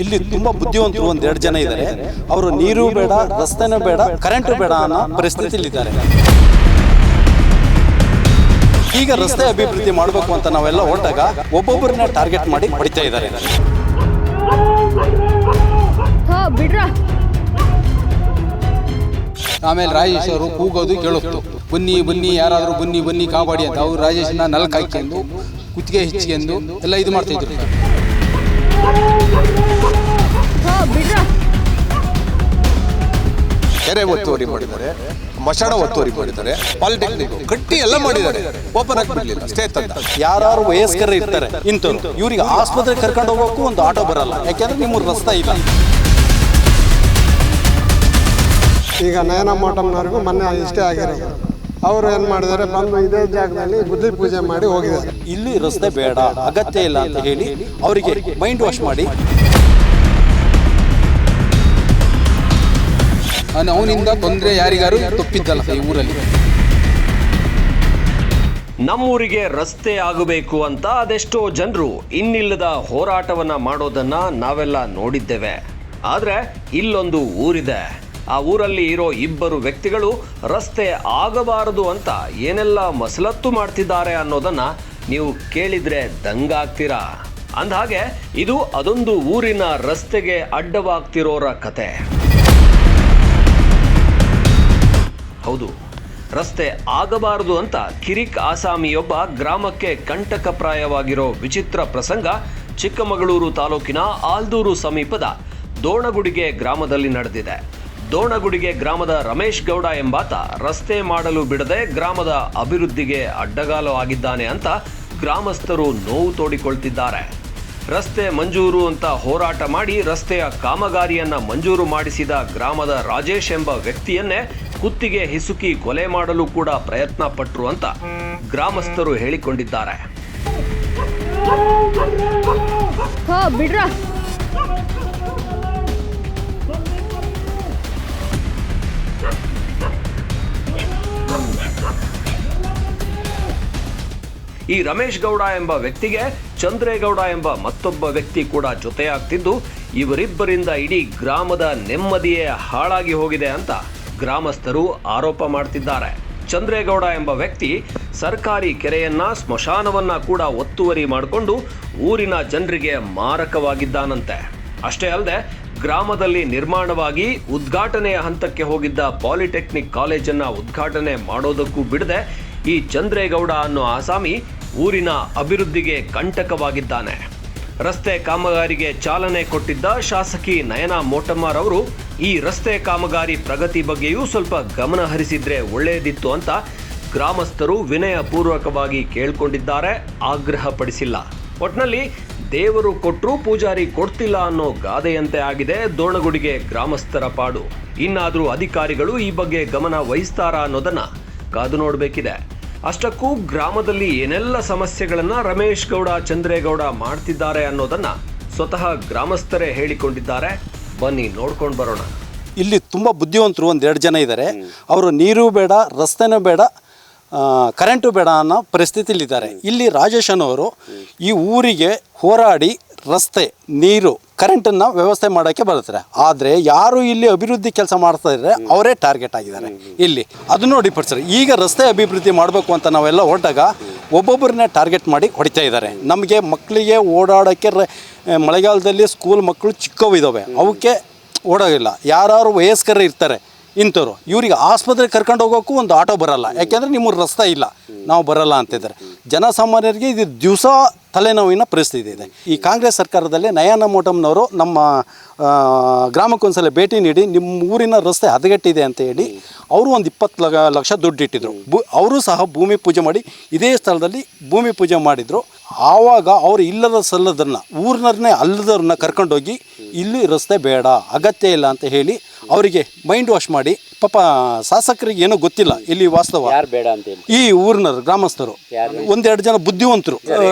ಇಲ್ಲಿ ತುಂಬಾ ಬುದ್ಧಿವಂತರು ಒಂದೆರಡು ಜನ ಇದ್ದಾರೆ. ಅವರು ನೀರು ಬೇಡ, ರಸ್ತೆನೂ ಬೇಡ, ಕರೆಂಟು ಬೇಡ ಅನ್ನೋ ಪರಿಸ್ಥಿತಿಲಿದ್ದಾರೆ. ಈಗ ರಸ್ತೆ ಅಭಿವೃದ್ಧಿ ಮಾಡಬೇಕು ಅಂತ ನಾವೆಲ್ಲ ಹೊರಟಾಗ ಒಬ್ಬೊಬ್ಬರನ್ನ ಟಾರ್ಗೆಟ್ ಮಾಡಿ ಹೊಡಿತಾ ಇದ್ದಾರೆ. ಆಮೇಲೆ ರಾಜೇಶ್ ಅವರು ಕೂಗೋದು ಕೇಳುತ್ತು, ಬನ್ನಿ ಬನ್ನಿ ಯಾರಾದರೂ ಬನ್ನಿ ಬನ್ನಿ ಕಾಪಾಡಿ ಅಂತ. ಅವ್ರು ರಾಜೇಶನ ನಲ್ಕ ಹಾಕ್ಕೊಂಡು ಕುತ್ತಿಗೆ ಹೆಚ್ಚಿಗೆಂದು ಎಲ್ಲ ಇದು ಮಾಡ್ತಾ ಇದ್ರು. ಕೆರೆ ಒತ್ತುವರಿ ಮಾಡಿದ್ದಾರೆ, ಮಶಾಣ ಒತ್ತುವರಿ ಮಾಡಿದ್ದಾರೆ, ಪಾಲಿಟೆಕ್ನಿಕ್ ಕಟ್ಟಿ ಎಲ್ಲ ಮಾಡಿದ್ದಾರೆ. ಓಪನ್ ಆಗಿ ಬಿಡಲಿಲ್ಲ, ಸ್ಟೇ ತಂದ. ಯಾರು ವಯಸ್ಕರು ಇರ್ತಾರೆ ಇಂಥವ್ರು, ಇವ್ರಿಗೆ ಆಸ್ಪತ್ರೆಗೆ ಕರ್ಕೊಂಡು ಹೋಗೋಕ್ಕೂ ಒಂದು ಆಟೋ ಬರಲ್ಲ, ಯಾಕೆಂದ್ರೆ ನಿಮ್ಮ ರಸ್ತೆ ಇಲ್ಲ. ಈಗ ನಯನ ಮೋಟಮ್ನವ್ರಿಗೂ ಮೊನ್ನೆ ಇಷ್ಟೇ ಆಗಿರೋದು. ಅವರು ಏನು ಮಾಡಿದ್ದಾರೆ, ಬಂದು ಇದೇ ಜಾಗದಲ್ಲಿ ಬುದ್ಧಿ ಪೂಜೆ ಮಾಡಿ ಹೋಗಿದ್ದಾರೆ. ಇಲ್ಲಿ ರಸ್ತೆ ಬೇಡ, ಅಗತ್ಯ ಇಲ್ಲ ಅಂತ ಹೇಳಿ ಅವರಿಗೆ ಮೈಂಡ್ ವಾಶ್ ಮಾಡಿ ಅವನಿಂದ ತೊಂದರೆ ಯಾರಿಗಾರು ತಪ್ಪಿದ್ದಲ್ಲ ಈ ಊರಲ್ಲಿ. ನಮ್ಮೂರಿಗೆ ರಸ್ತೆ ಆಗಬೇಕು ಅಂತ ಅದೆಷ್ಟೋ ಜನರು ಇನ್ನಿಲ್ಲದ ಹೋರಾಟವನ್ನ ಮಾಡೋದನ್ನ ನಾವೆಲ್ಲ ನೋಡಿದ್ದೇವೆ. ಆದ್ರೆ ಇಲ್ಲೊಂದು ಊರಿದೆ. ಆ ಊರಲ್ಲಿ ಇರೋ ಇಬ್ಬರು ವ್ಯಕ್ತಿಗಳು ರಸ್ತೆ ಆಗಬಾರದು ಅಂತ ಏನೆಲ್ಲ ಮಸಲತ್ತು ಮಾಡ್ತಿದ್ದಾರೆ ಅನ್ನೋದನ್ನ ನೀವು ಕೇಳಿದ್ರೆ ದಂಗಾಗ್ತೀರಾ. ಅಂದಹಾಗೆ ಇದು ಅದೊಂದು ಊರಿನ ರಸ್ತೆಗೆ ಅಡ್ಡವಾಗ್ತಿರೋರ ಕತೆ. ಹೌದು, ರಸ್ತೆ ಆಗಬಾರದು ಅಂತ ಕಿರಿಕ್ ಆಸಾಮಿಯೊಬ್ಬ ಗ್ರಾಮಕ್ಕೆ ಕಂಟಕಪ್ರಾಯವಾಗಿರೋ ವಿಚಿತ್ರ ಪ್ರಸಂಗ ಚಿಕ್ಕಮಗಳೂರು ತಾಲೂಕಿನ ಆಲ್ದೂರು ಸಮೀಪದ ದೋಣಗುಡಿಗೆ ಗ್ರಾಮದಲ್ಲಿ ನಡೆದಿದೆ. ದೋಣಗುಡಿಗೆ ಗ್ರಾಮದ ರಮೇಶ್ ಗೌಡ ಎಂಬಾತ ರಸ್ತೆ ಮಾಡಲು ಬಿಡದೆ ಗ್ರಾಮದ ಅಭಿವೃದ್ಧಿಗೆ ಅಡ್ಡಗಾಲು ಆಗಿದ್ದಾನೆ ಅಂತ ಗ್ರಾಮಸ್ಥರು ನೋವು ತೋಡಿಕೊಳ್ತಿದ್ದಾರೆ. ರಸ್ತೆ ಮಂಜೂರು ಅಂತ ಹೋರಾಟ ಮಾಡಿ ರಸ್ತೆಯ ಕಾಮಗಾರಿಯನ್ನ ಮಂಜೂರು ಮಾಡಿಸಿದ ಗ್ರಾಮದ ರಾಜೇಶ್ ಎಂಬ ವ್ಯಕ್ತಿಯನ್ನೇ ಕುತ್ತಿಗೆ ಹಿಸುಕಿ ಕೊಲೆ ಮಾಡಲು ಕೂಡ ಪ್ರಯತ್ನ ಪಟ್ರು ಅಂತ ಗ್ರಾಮಸ್ಥರು ಹೇಳಿಕೊಂಡಿದ್ದಾರೆ. ಈ ರಮೇಶ್ ಗೌಡ ಎಂಬ ವ್ಯಕ್ತಿಗೆ ಚಂದ್ರೇಗೌಡ ಎಂಬ ಮತ್ತೊಬ್ಬ ವ್ಯಕ್ತಿ ಕೂಡ ಜೊತೆಯಾಗ್ತಿದ್ದು, ಇವರಿಬ್ಬರಿಂದ ಇಡೀ ಗ್ರಾಮದ ನೆಮ್ಮದಿಯೇ ಹಾಳಾಗಿ ಹೋಗಿದೆ ಅಂತ ಗ್ರಾಮಸ್ಥರು ಆರೋಪ ಮಾಡ್ತಿದ್ದಾರೆ. ಚಂದ್ರೇಗೌಡ ಎಂಬ ವ್ಯಕ್ತಿ ಸರ್ಕಾರಿ ಕೆರೆಯನ್ನ ಸ್ಮಶಾನವನ್ನ ಕೂಡ ಒತ್ತುವರಿ ಮಾಡಿಕೊಂಡು ಊರಿನ ಜನರಿಗೆ ಮಾರಕವಾಗಿದ್ದಾನಂತೆ. ಅಷ್ಟೇ ಅಲ್ಲದೆ ಗ್ರಾಮದಲ್ಲಿ ನಿರ್ಮಾಣವಾಗಿ ಉದ್ಘಾಟನೆಯ ಹಂತಕ್ಕೆ ಹೋಗಿದ್ದ ಪಾಲಿಟೆಕ್ನಿಕ್ ಕಾಲೇಜನ್ನ ಉದ್ಘಾಟನೆ ಮಾಡೋದಕ್ಕೂ ಬಿಡದೆ ಈ ಚಂದ್ರೇಗೌಡ ಅನ್ನೋ ಆಸಾಮಿ ಊರಿನ ಅಭಿವೃದ್ಧಿಗೆ ಕಂಟಕವಾಗಿದ್ದಾನೆ. ರಸ್ತೆ ಕಾಮಗಾರಿಗೆ ಚಾಲನೆ ಕೊಟ್ಟಿದ್ದ ಶಾಸಕಿ ನಯನಾ ಮೋಟಮ್ಮರ್ ಅವರು ಈ ರಸ್ತೆ ಕಾಮಗಾರಿ ಪ್ರಗತಿ ಬಗ್ಗೆಯೂ ಸ್ವಲ್ಪ ಗಮನ ಹರಿಸಿದ್ರೆ ಒಳ್ಳೆಯದಿತ್ತು ಅಂತ ಗ್ರಾಮಸ್ಥರು ವಿನಯಪೂರ್ವಕವಾಗಿ ಕೇಳ್ಕೊಂಡಿದ್ದಾರೆ, ಆಗ್ರಹಪಡಿಸಿಲ್ಲ. ಒಟ್ನಲ್ಲಿ ದೇವರು ಕೊಟ್ಟರೂ ಪೂಜಾರಿ ಕೊಡ್ತಿಲ್ಲ ಅನ್ನೋ ಗಾದೆಯಂತೆ ಆಗಿದೆ ದೋಣಗುಡಿಗೆ ಗ್ರಾಮಸ್ಥರ ಪಾಡು. ಇನ್ನಾದರೂ ಅಧಿಕಾರಿಗಳು ಈ ಬಗ್ಗೆ ಗಮನ ವಹಿಸ್ತಾರಾ ಅನ್ನೋದನ್ನ ಕಾದು ನೋಡಬೇಕಿದೆ. ಅಷ್ಟಕ್ಕೂ ಗ್ರಾಮದಲ್ಲಿ ಏನೆಲ್ಲ ಸಮಸ್ಯೆಗಳನ್ನ ರಮೇಶ್ ಗೌಡ ಚಂದ್ರೇಗೌಡ ಮಾಡ್ತಿದ್ದಾರೆ ಅನ್ನೋದನ್ನ ಸ್ವತಃ ಗ್ರಾಮಸ್ಥರೇ ಹೇಳಿಕೊಂಡಿದ್ದಾರೆ. ಬನ್ನಿ ನೋಡ್ಕೊಂಡು ಬರೋಣ. ಇಲ್ಲಿ ತುಂಬ ಬುದ್ಧಿವಂತರು ಒಂದೆರಡು ಜನ ಇದ್ದಾರೆ. ಅವರು ನೀರು ಬೇಡ, ರಸ್ತೆನೂ ಬೇಡ, ಕರೆಂಟು ಬೇಡ ಅನ್ನೋ ಪರಿಸ್ಥಿತಿಲಿದ್ದಾರೆ. ಇಲ್ಲಿ ರಾಜೇಶ್ ಅನ್ನೋರು ಈ ಊರಿಗೆ ಹೋರಾಡಿ ರಸ್ತೆ, ನೀರು, ಕರೆಂಟನ್ನು ವ್ಯವಸ್ಥೆ ಮಾಡೋಕ್ಕೆ ಬರ್ತಾರೆ. ಆದರೆ ಯಾರು ಇಲ್ಲಿ ಅಭಿವೃದ್ಧಿ ಕೆಲಸ ಮಾಡ್ತಾ ಇದ್ದಾರೆ ಅವರೇ ಟಾರ್ಗೆಟ್ ಆಗಿದ್ದಾರೆ ಇಲ್ಲಿ. ಅದು ನೋಡಿ ಸರ್, ಈಗ ರಸ್ತೆ ಅಭಿವೃದ್ಧಿ ಮಾಡಬೇಕು ಅಂತ ನಾವೆಲ್ಲ ಹೊರಟಾಗ ಒಬ್ಬೊಬ್ಬರನ್ನೇ ಟಾರ್ಗೆಟ್ ಮಾಡಿ ಹೊಡಿತಾ ಇದ್ದಾರೆ. ನಮಗೆ ಮಕ್ಕಳಿಗೆ ಓಡಾಡೋಕ್ಕೆ ಮಳೆಗಾಲದಲ್ಲಿ ಸ್ಕೂಲ್ ಮಕ್ಕಳು ಚಿಕ್ಕವು ಇದ್ದಾವೆ, ಅವಕ್ಕೆ ಓಡೋಗಿಲ್ಲ. ಯಾರು ವಯಸ್ಕರು ಇರ್ತಾರೆ ಇಂಥವ್ರು, ಇವರಿಗೆ ಆಸ್ಪತ್ರೆಗೆ ಕರ್ಕೊಂಡು ಹೋಗೋಕ್ಕೂ ಒಂದು ಆಟೋ ಬರಲ್ಲ, ಯಾಕೆಂದರೆ ನಿಮ್ಮ ರಸ್ತೆ ಇಲ್ಲ, ನಾವು ಬರಲ್ಲ ಅಂತಿದ್ದಾರೆ. ಜನಸಾಮಾನ್ಯರಿಗೆ ಇದು ದಿವಸ ತಲೆನೋವಿನ ಪರಿಸ್ಥಿತಿ ಇದೆ. ಈ ಕಾಂಗ್ರೆಸ್ ಸರ್ಕಾರದಲ್ಲಿ ನಯನ ಮೋಟಮ್ನವರು ನಮ್ಮ ಗ್ರಾಮಕ್ಕೊಂದ್ಸಲ ಭೇಟಿ ನೀಡಿ ನಿಮ್ಮ ಊರಿನ ರಸ್ತೆ ಹದಗೆಟ್ಟಿದೆ ಅಂತ ಹೇಳಿ ಅವರು ಒಂದು 20 ಲಕ್ಷ ದುಡ್ಡು ಇಟ್ಟಿದ್ರು. ಅವರು ಸಹ ಭೂಮಿ ಪೂಜೆ ಮಾಡಿ ಇದೇ ಸ್ಥಳದಲ್ಲಿ ಭೂಮಿ ಪೂಜೆ ಮಾಡಿದರು. ಆವಾಗ ಅವರು ಇಲ್ಲದ ಸಲ್ಲದನ್ನ ಊರಿನವ್ರನ್ನೇ ಅಲ್ಲದವ್ರನ್ನ ಕರ್ಕೊಂಡೋಗಿ ಇಲ್ಲಿ ರಸ್ತೆ ಬೇಡ, ಅಗತ್ಯ ಇಲ್ಲ ಅಂತ ಹೇಳಿ ಅವರಿಗೆ ಮೈಂಡ್ ವಾಶ್ ಮಾಡಿ, ಪಾಪ ಶಾಸಕರಿಗೆ ಏನೋ ಗೊತ್ತಿಲ್ಲ ಇಲ್ಲಿ ವಾಸ್ತವ, ಈ ಊರಿನವ್ರು ಗ್ರಾಮಸ್ಥರು ಒಂದೆರಡು ಜನ ಬುದ್ಧಿವಂತರು,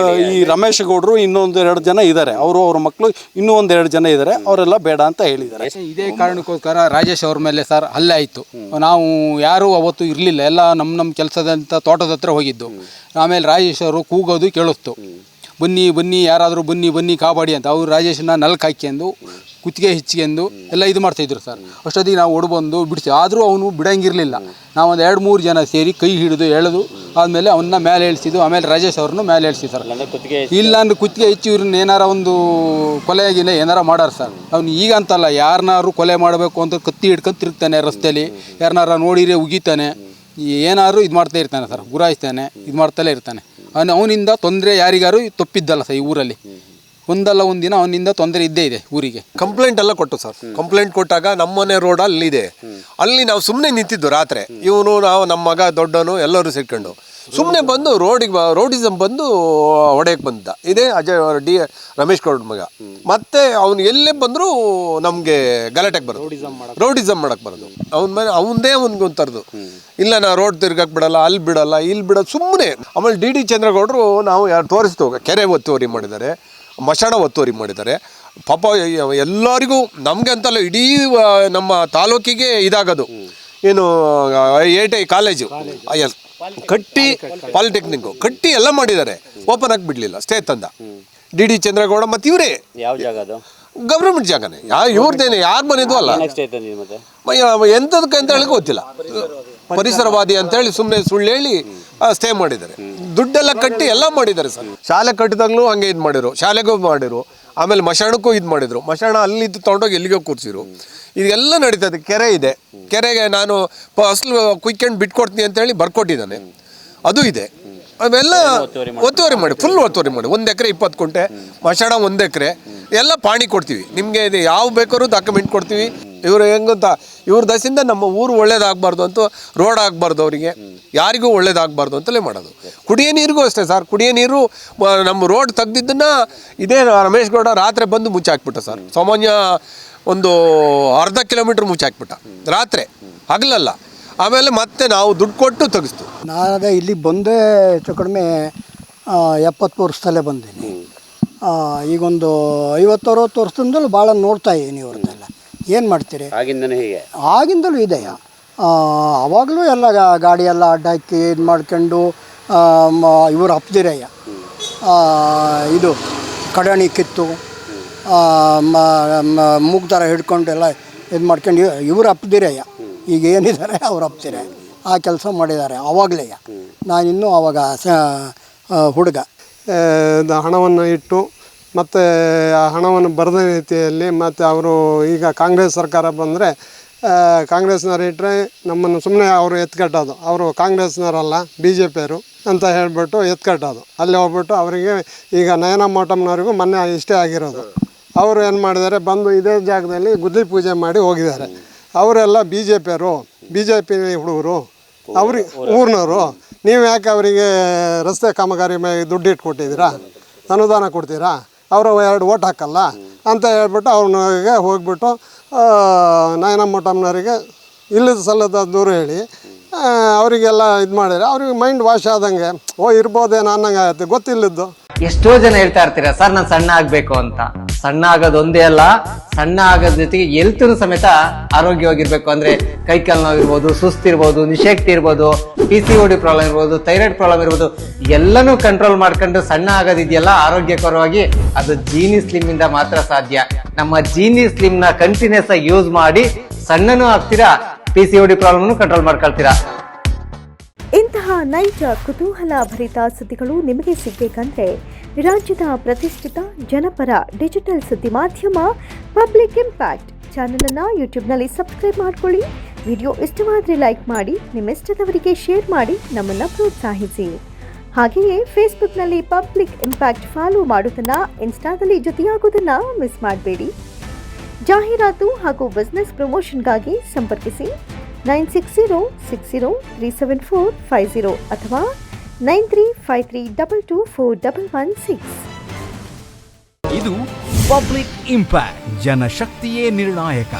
ಈ ರಮೇಶ್ ಗೌಡರು ಇನ್ನೊಂದು 2 ಜನ ಇದ್ದಾರೆ, ಅವ್ರ ಮಕ್ಕಳು ಇನ್ನೂ 1-2 ಜನ ಇದ್ದಾರೆ, ಅವರೆಲ್ಲ ಬೇಡ ಅಂತ ಹೇಳಿದ್ದಾರೆ. ಇದೇ ಕಾರಣಕ್ಕೋಸ್ಕರ ರಾಜೇಶ್ ಅವ್ರ ಮೇಲೆ ಸರ್ ಹಲ್ಲೆ ಆಯಿತು. ನಾವು ಯಾರೂ ಅವತ್ತು ಇರಲಿಲ್ಲ, ಎಲ್ಲ ನಮ್ಮ ಕೆಲಸದಂತ ತೋಟದ ಹತ್ರ ಹೋಗಿದ್ದು. ಆಮೇಲೆ ರಾಜೇಶ್ ಅವರು ಕೂಗೋದು ಕೇಳಿಸ್ತು, ಬನ್ನಿ ಬನ್ನಿ ಯಾರಾದರೂ ಬನ್ನಿ ಬನ್ನಿ ಕಾಪಾಡಿ ಅಂತ. ಅವ್ರು ರಾಜೇಶನ ನಲ್ಕ ಹಾಕ್ಕೊಂಡು ಕುತ್ತಿಗೆ ಹಿಚ್ಕೊಂಡು ಎಲ್ಲ ಇದು ಮಾಡ್ತಾಯಿದ್ರು ಸರ್. ಅಷ್ಟೊತ್ತಿಗೆ ನಾವು ಓಡ್ಬಂದು ಬಿಡಿಸಿ, ಆದರೂ ಅವನು ಬಿಡಂಗಿರಲಿಲ್ಲ. ನಾವೊಂದು 2-3 ಜನ ಸೇರಿ ಕೈ ಹಿಡಿದು ಎಳೆದು ಆದಮೇಲೆ ಅವನ್ನ ಮೇಲೆ ಇಳಿಸಿದ್ದು. ಆಮೇಲೆ ರಾಜೇಶ್ ಅವ್ರನ್ನು ಮೇಲೆ ಇಳಿಸಿ ಸರ್. ಇಲ್ಲ ಅಂದ್ರೆ ಕುತ್ತಿಗೆ ಹೆಚ್ಚು ಇವ್ರನ್ನ ಏನಾರ ಒಂದು ಕೊಲೆಯಾಗಿಲ್ಲ ಏನಾರ ಮಾಡಾರ ಸರ್. ಅವ್ನು ಈಗ ಅಂತಲ್ಲ, ಯಾರನ್ನಾರು ಕೊಲೆ ಮಾಡಬೇಕು ಅಂತ ಕತ್ತಿ ಹಿಡ್ಕೊಂಡು ತಿರುಗ್ತಾನೆ ರಸ್ತೆಯಲ್ಲಿ, ಯಾರನ್ನಾರ ನೋಡಿದ್ರೆ ಉಗಿತಾನೆ, ಏನಾದ್ರು ಇದು ಮಾಡ್ತಾ ಇರ್ತಾನೆ ಸರ್, ಗುರಾಯಿಸ್ತಾನೆ, ಇದು ಮಾಡ್ತಲೇ ಇರ್ತಾನೆ. ಅವನಿಂದ ತೊಂದರೆ ಯಾರಿಗಾರು ತಪ್ಪಿದ್ದಲ್ಲ ಸರ್ ಈ ಊರಲ್ಲಿ. ಒಂದಲ್ಲ ಒಂದಿನ ಅವನಿಂದ ತೊಂದರೆ ಇದ್ದೇ ಇದೆ ಊರಿಗೆ. ಕಂಪ್ಲೇಂಟ್ ಎಲ್ಲ ಕೊಟ್ಟು ಸರ್. ಕಂಪ್ಲೇಂಟ್ ಕೊಟ್ಟಾಗ ನಮ್ಮನೆ ರೋಡ್ ಅಲ್ಲಿದೆ, ಅಲ್ಲಿ ನಾವು ಸುಮ್ಮನೆ ನಿಂತಿದ್ದು ರಾತ್ರಿ. ಇವನು ನಾವು ನಮ್ಮ ಮಗ ದೊಡ್ಡವನು ಎಲ್ಲರೂ ಸೇರ್ಕೊಂಡು ಸುಮ್ಮನೆ ಬಂದು ರೋಡಿಸಮ್ ಬಂದು ಹೊಡೆಯಕ್ಕೆ ಬಂದ. ಇದೇ ಅಜಯ್ ರಮೇಶ್ ಗೌಡ ಮಗ. ಮತ್ತೆ ಅವನು ಎಲ್ಲೇ ಬಂದರೂ ನಮಗೆ ಗಲಾಟೆಗೆ ಬರೋದು, ರೋಡಿಸಮ್ ಮಾಡಕ್ಕೆ ಬರೋದು. ಅವನ ಮೇಲೆ ಅವನದೇ ಒಂಥರದ್ದು, ಇಲ್ಲ ನಾ ರೋಡ್ ತಿರ್ಗಕ್ಕೆ ಬಿಡಲ್ಲ, ಅಲ್ಲಿ ಬಿಡಲ್ಲ, ಇಲ್ಲಿ ಬಿಡೋದು ಸುಮ್ಮನೆ. ಆಮೇಲೆ ಡಿ ಚಂದ್ರಗೌಡರು ನಾವು ಯಾರು ತೋರಿಸ್ತು, ಕೆರೆ ಒತ್ತುವರಿ ಮಾಡಿದ್ದಾರೆ, ಮಶಾಣ ಒತ್ತುವರಿ ಮಾಡಿದ್ದಾರೆ. ಪಾಪ ಎಲ್ಲರಿಗೂ, ನಮಗೆ ಅಂತಲ್ಲ ಇಡೀ ನಮ್ಮ ತಾಲೂಕಿಗೆ ಇದಾಗೋದು. ಏನು ATI ಕಾಲೇಜು ಕಟ್ಟಿ, ಪಾಲಿಟೆಕ್ನಿಕ್ಕು ಕಟ್ಟಿ ಎಲ್ಲ ಮಾಡಿದ್ದಾರೆ, ಓಪನ್ ಆಗಿ ಬಿಡಲಿಲ್ಲ, ಸ್ಟೇ ತಂದ ಡಿ ಚಂದ್ರಗೌಡ. ಮತ್ತು ಇವರೇ ಯಾವ ಜಾಗ ಅದು? ಗವರ್ಮೆಂಟ್ ಜಾಗನೇ, ಇವ್ರದ್ದೇನೆ, ಯಾರ ಮನೆದು ಅಲ್ಲ. ಎಂಥದಕ್ಕೆ ಅಂತ ಹೇಳಿ ಗೊತ್ತಿಲ್ಲ, ಪರಿಸರವಾದಿ ಅಂತೇಳಿ ಸುಮ್ಮನೆ ಸುಳ್ಳು ಹೇಳಿ ಸ್ಟೇ ಮಾಡಿದ್ದಾರೆ. ದುಡ್ಡೆಲ್ಲ ಕಟ್ಟಿ ಎಲ್ಲ ಮಾಡಿದ್ದಾರೆ ಸರ್. ಶಾಲೆ ಕಟ್ಟಿದಾಗಲೂ ಹಂಗೆ ಇದು ಮಾಡಿರು, ಶಾಲೆಗೂ ಮಾಡಿರು, ಆಮೇಲೆ ಮಶಾಣಕ್ಕೂ ಇದು ಮಾಡಿದರು. ಮಶಾಣ ಅಲ್ಲಿ ತೊಗೊಂಡೋಗಿ ಎಲ್ಲಿಗೋ ಕೂರಿಸಿರು. ಇದೆಲ್ಲ ನಡೀತದೆ. ಕೆರೆ ಇದೆ, ಕೆರೆಗೆ ನಾನು ಅಸಲು ಕುಯ್ಕೊಂಡು ಬಿಟ್ಕೊಡ್ತೀನಿ ಅಂತೇಳಿ ಬರ್ಕೊಟ್ಟಿದ್ದಾನೆ, ಅದು ಇದೆ. ಅವೆಲ್ಲ ಒತ್ತುವರಿ ಮಾಡಿ, ಫುಲ್ ಒತ್ತುವರಿ ಮಾಡಿ. 1 ಎಕರೆ 20 ಕುಂಟೆ, ಮಶಾಣ 1 ಎಕರೆ ಎಲ್ಲ ಪಾಣಿ ಕೊಡ್ತೀವಿ ನಿಮಗೆ. ಇದು ಯಾವ ಬೇಕಾದ್ರೂ ಡಾಕ್ಯುಮೆಂಟ್ ಕೊಡ್ತೀವಿ. ಇವರು ಹೆಂಗಂತ ಇವ್ರ ದಸಿಂದ ನಮ್ಮ ಊರು ಒಳ್ಳೇದಾಗಬಾರ್ದು ಅಂತ, ರೋಡ್ ಆಗಬಾರ್ದು, ಅವರಿಗೆ ಯಾರಿಗೂ ಒಳ್ಳೇದಾಗಬಾರ್ದು ಅಂತಲೇ ಮಾಡೋದು. ಕುಡಿಯೋ ನೀರಿಗೂ ಅಷ್ಟೇ ಸರ್. ಕುಡಿಯೋ ನೀರು ನಮ್ಮ ರೋಡ್ ತೆಗ್ದಿದ್ದನ್ನು ಇದೇ ರಮೇಶ್ ಗೌಡ ರಾತ್ರಿ ಬಂದು ಮುಚ್ಚಾಕ್ಬಿಟ್ಟ ಸರ್. ಸಾಮಾನ್ಯ ಒಂದು ಅರ್ಧ ಕಿಲೋಮೀಟ್ರ್ ಮುಚ್ಚಾಕ್ಬಿಟ್ಟ ರಾತ್ರಿ, ಹಗಲಲ್ಲ. ಆಮೇಲೆ ಮತ್ತೆ ನಾವು ದುಡ್ಡು ಕೊಟ್ಟು ತೆಗಿಸ್ತು. ನಾನು ಇಲ್ಲಿ ಬಂದೇ ಹೆಚ್ಚು ಕಡಿಮೆ 70 ವರ್ಷದಲ್ಲೇ ಬಂದೀನಿ. ಈಗೊಂದು 50-60 ವರ್ಷದಿಂದಲೂ ಭಾಳ ನೋಡ್ತಾ ಇದ್ದೀನಿ ಇವ್ರನ್ನೆಲ್ಲ. ಏನು ಮಾಡ್ತೀರಿ, ಆಗಿಂದನೇ ಹೀಗೆ ಆಗಿಂದಲೂ ಇದೆಯಾ. ಆವಾಗಲೂ ಎಲ್ಲ ಗಾಡಿ ಎಲ್ಲ ಅಡ್ಡ ಹಾಕಿ ಇದು ಮಾಡ್ಕೊಂಡು ಇವರು ಅಪ್ದಿರಯ್ಯ ಇದು ಕಡಾಣಿ ಕಿತ್ತು ಮೂಗ್ದಾರ ಹಿಡ್ಕೊಂಡು ಎಲ್ಲ ಇದು ಮಾಡ್ಕೊಂಡು ಇವರು ಅಪ್ದಿರಯ್ಯ. ಈಗ ಏನಿದ್ದಾರೆ ಅವ್ರು ಅಪ್ತಿರೆ ಆ ಕೆಲಸ ಮಾಡಿದ್ದಾರೆ ಆವಾಗಲೇ. ನಾನಿನ್ನೂ ಆವಾಗ ಹುಡುಗ. ಹಣವನ್ನು ಇಟ್ಟು ಮತ್ತು ಆ ಹಣವನ್ನು ಬರದ ರೀತಿಯಲ್ಲಿ, ಮತ್ತು ಅವರು ಈಗ ಕಾಂಗ್ರೆಸ್ ಸರ್ಕಾರ ಬಂದರೆ ಕಾಂಗ್ರೆಸ್ನವ್ರು ಇಟ್ಟರೆ ನಮ್ಮನ್ನು ಸುಮ್ಮನೆ ಅವರು ಎತ್ಕಟ್ಟೋದು. ಅವರು ಕಾಂಗ್ರೆಸ್ನವರಲ್ಲ BJPಯವರು ಅಂತ ಹೇಳಿಬಿಟ್ಟು ಎತ್ಕಟ್ಟೋದು. ಅಲ್ಲಿ ಹೋಗ್ಬಿಟ್ಟು ಅವರಿಗೆ ಈಗ ನಯನ ಮೋಟಮ್ನವ್ರಿಗೂ ಮೊನ್ನೆ ಇಷ್ಟೇ ಆಗಿರೋದು. ಅವರು ಏನು ಮಾಡಿದ್ದಾರೆ, ಬಂದು ಇದೇ ಜಾಗದಲ್ಲಿ ಗುದ್ಲಿ ಪೂಜೆ ಮಾಡಿ ಹೋಗಿದ್ದಾರೆ. ಅವರೆಲ್ಲ BJPಯವರು, BJP ಹುಡುಗರು, ಅವ್ರಿಗೆ ಊರಿನವರು. ನೀವು ಯಾಕೆ ಅವರಿಗೆ ರಸ್ತೆ ಕಾಮಗಾರಿ ಮೇಲೆ ದುಡ್ಡು ಇಟ್ಕೊಟ್ಟಿದ್ದೀರಾ, ಅನುದಾನ ಕೊಡ್ತೀರಾ, ಅವರು 2 ಓಟ್ ಹಾಕಲ್ಲ ಅಂತ ಹೇಳ್ಬಿಟ್ಟು ಅವ್ರಿಗೆ ಹೋಗ್ಬಿಟ್ಟು ನಯನ ಮೋಟಮ್ನವರಿಗೆ ಇಲ್ಲದ ಸಲ್ಲದ ದೂರ ಹೇಳಿ ಅವರಿಗೆಲ್ಲ ಇದು ಮಾಡಿದ್ರೆ ಅವ್ರಿಗೆ ಮೈಂಡ್ ವಾಶ್ ಆದಂಗೆ ಇರ್ಬೋದೇನೋ ಅನ್ನಂಗೆ ಆಗುತ್ತೆ. ಗೊತ್ತಿಲ್ಲದ್ದು ಎಷ್ಟೋ ಜನ ಹೇಳ್ತಾ ಇರ್ತೀರಾ ಸರ್ ನಾನು ಸಣ್ಣ ಆಗ್ಬೇಕು ಅಂತ. ಸಣ್ಣ ಆಗೋದು ಒಂದೇ ಅಲ್ಲ, ಸಣ್ಣ ಆಗೋದ್ ಜೊತೆಗೆ ಹೆಲ್ತ್ನು ಸಮೇತ ಆರೋಗ್ಯವಾಗಿರ್ಬೇಕು. ಅಂದ್ರೆ ಕೈಕಾಲು ನೋವಿರ್ಬೋದು, ಸುಸ್ತಿರ್ಬೋದು, ನಿಶಕ್ತಿ ಇರ್ಬೋದು, PCOD ಪ್ರಾಬ್ಲಮ್ ಇರ್ಬೋದು, ಥೈರಾಯ್ಡ್ ಪ್ರಾಬ್ಲಮ್ ಇರ್ಬೋದು, ಎಲ್ಲನೂ ಕಂಟ್ರೋಲ್ ಮಾಡ್ಕೊಂಡು ಸಣ್ಣ ಆಗೋದಿದೆಯಲ್ಲ ಆರೋಗ್ಯಕರವಾಗಿ, ಅದು ಜೀನಿ ಸ್ಲಿಮ್ ಇಂದ ಮಾತ್ರ ಸಾಧ್ಯ. ನಮ್ಮ ಜೀನಿ ಸ್ಲಿಮ್ ನ ಕಂಟಿನ್ಯೂಸ್ ಆಗಿ ಯೂಸ್ ಮಾಡಿ ಸಣ್ಣನೂ ಆಗ್ತೀರಾ, PCOD ಪ್ರಾಬ್ಲಮ್ ಕಂಟ್ರೋಲ್ ಮಾಡ್ಕೊಳ್ತೀರಾ. ಇಂತಹ ನೈಜ ಕುತೂಹಲ ಭರಿತ ಸುದ್ದಿಗಳು ನಿಮಗೆ ಸಿಗಬೇಕಂದ್ರೆ ರಾಜ್ಯದ ಪ್ರತಿಷ್ಠಿತ ಜನಪರ ಡಿಜಿಟಲ್ ಸುದ್ದಿ ಮಾಧ್ಯಮ ಪಬ್ಲಿಕ್ ಇಂಪ್ಯಾಕ್ಟ್ ಚಾನೆಲ್ ಅನ್ನು ಯೂಟ್ಯೂಬ್ನಲ್ಲಿ ಸಬ್ಸ್ಕ್ರೈಬ್ ಮಾಡ್ಕೊಳ್ಳಿ. ವಿಡಿಯೋ ಇಷ್ಟವಾದರೆ ಲೈಕ್ ಮಾಡಿ, ನಿಮ್ಮಿಷ್ಟದವರಿಗೆ ಶೇರ್ ಮಾಡಿ ನಮ್ಮನ್ನು ಪ್ರೋತ್ಸಾಹಿಸಿ. ಹಾಗೆಯೇ ಫೇಸ್ಬುಕ್ನಲ್ಲಿ ಪಬ್ಲಿಕ್ ಇಂಪ್ಯಾಕ್ಟ್ ಫಾಲೋ ಮಾಡೋದನ್ನು, ಇನ್ಸ್ಟಾದಲ್ಲಿ ಜೊತೆಯಾಗೋದನ್ನು ಮಿಸ್ ಮಾಡಬೇಡಿ. ಜಾಹೀರಾತು ಹಾಗೂ ಬಿಸ್ನೆಸ್ ಪ್ರಮೋಷನ್ಗಾಗಿ ಸಂಪರ್ಕಿಸಿ 9606037450 ಅಥವಾ 9353224116. ಇದು ಪಬ್ಲಿಕ್ ಇಂಪ್ಯಾಕ್ಟ್, ಜನಶಕ್ತಿಯೇ ನಿರ್ಣಾಯಕ.